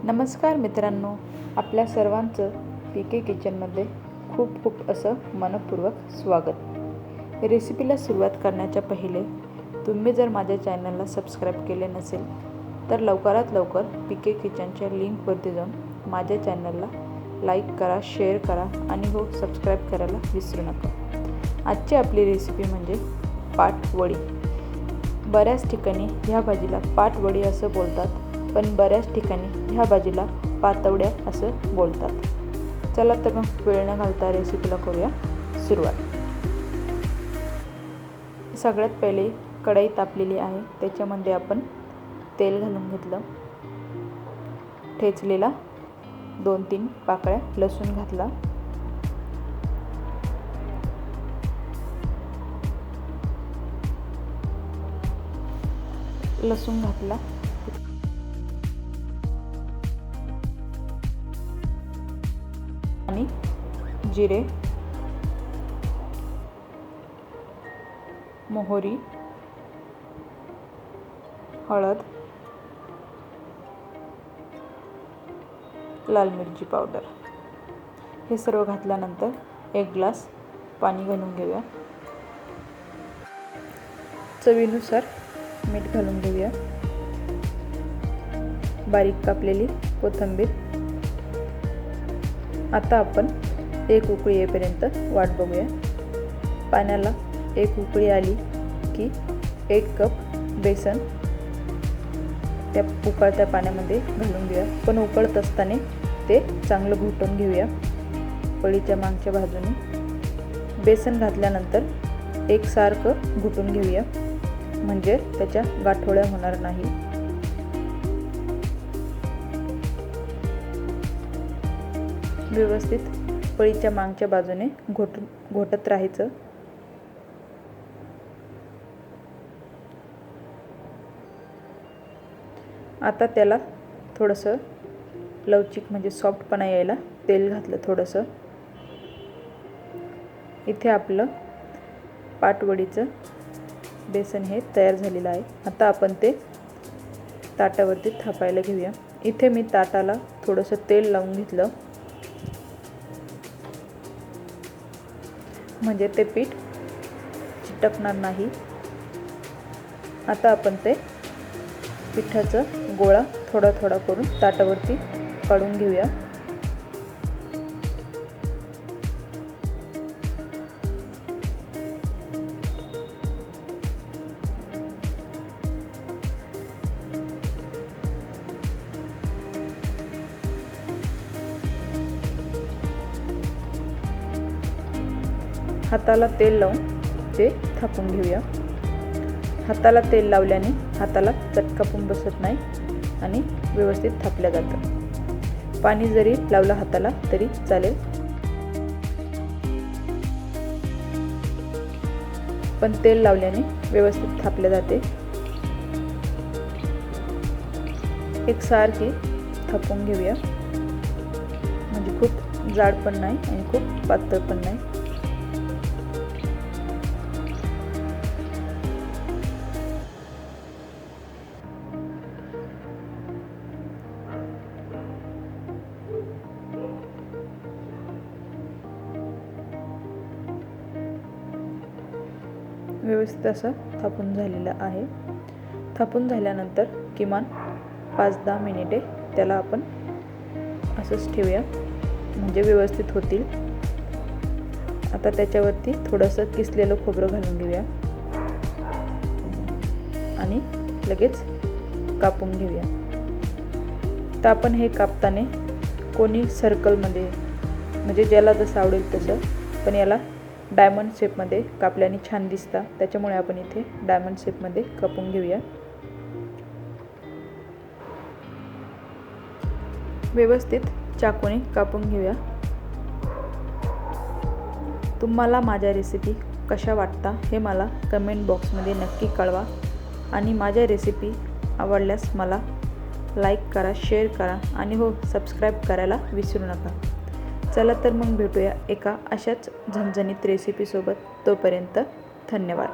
नमस्कार मित्रांनो, आपल्या सर्वांचं पीके किचनमध्ये खूप खूप असं मनपूर्वक स्वागत। रेसिपीला सुरुवात करण्याच्या पहिले तुम्ही जर माझ्या चॅनलला सबस्क्राईब केले नसेल तर लवकरात लवकर पीके किचनच्या लिंकवरती जाऊन माझ्या चॅनलला लाईक करा, शेअर करा आणि हो सबस्क्राईब करायला विसरू नका। आजची आपली रेसिपी म्हणजे पाटवडी। बऱ्याच ठिकाणी ह्या भाजीला पाटवडी असं बोलतात, पण बऱ्याच ठिकाणी ह्या भाजीला पातवड्या असं बोलतात। चला तर मग वेळ न घालता रेसिपीला करूया सुरुवात। सगळ्यात पहिले कढई तापलेली आहे, त्याच्यामध्ये आपण तेल घालून घेतलं। ठेचलेला 2-3 पाकळ्या लसूण घातला। लसूण घातला आणि जिरे, मोहरी, हळद, लाल मिरची पावडर हे सर्व घातल्यानंतर 1 ग्लास पाणी घालून घेऊया। चवीनुसार मीठ घालून घेऊया। बारीक कापलेली कोथिंबीर। आता आपण 1 उकळी येईपर्यंत वाट बघूया। पाण्याला 1 उकळी आली की 1 कप बेसन त्या उकळत्या पाण्यामध्ये घालून घेऊया, पण उकळत असताना ते चांगलं घोटून घेऊया पळीच्या मागच्या बाजूने। बेसन घातल्यानंतर एकसारखं घोटून घेऊया, म्हणजे त्याच्या गाठोड्या होणार नाही। व्यवस्थित पळीच्या मागच्या बाजूने घोटत राहायचं। आता त्याला थोडंसं लवचिक म्हणजे सॉफ्टपणा यायला तेल घातलं थोडंसं। इथे आपलं पाटवडीचं बेसन हे तयार झालेलं आहे। आता आपण ते ताटावरती थापायला घेऊया। इथे मी ताटाला थोडंसं तेल लावून घेतलं, म्हणजे ते पीठ चिटकणार नाही। आता आपण ते पिठाचा गोळा थोडा थोडा करून ताटावरती काढून घेऊया। हाताला तेल लावून ते थापून घेऊया। हाताला तेल लावल्याने हाताला चटका पण बसत नाही आणि व्यवस्थित थापल्या जातं। पाणी जरी लावलं हाताला तरी चालेल, पण तेल लावल्याने व्यवस्थित थापले जाते। एकसारखी थापून घेऊया, म्हणजे खूप जाड पण नाही आणि खूप पातळ पण नाही। व्यवस्थित असं थापून झालेलं आहे। थापून झाल्यानंतर किमान 5-10 मिनिटे त्याला आपण असंच ठेवूया, म्हणजे व्यवस्थित होतील। आता त्याच्यावरती थोडंसं किसलेलं खोबरं घालून घेऊया आणि लगेच कापून घेऊया। तर आपण हे कापताना कोणी सर्कलमध्ये, म्हणजे ज्याला जसं आवडेल तसं, पण याला डायमंड शेपमध्ये कापल्याने छान दिसतं, त्याच्यामुळे आपण इथे डायमंड शेपमध्ये कापून घेऊया। व्यवस्थित चाकूने कापून घेऊया। तुम्हाला माझ्या रेसिपी कशा वाटतात हे मला कमेंट बॉक्समध्ये नक्की कळवा आणि माझ्या रेसिपी आवडल्यास मला लाईक करा, शेअर करा आणि हो सबस्क्राईब करायला विसरू नका। चला तर मग भेटूया एका अशाच झणझणीत रेसिपीसोबत। तोपर्यंत धन्यवाद।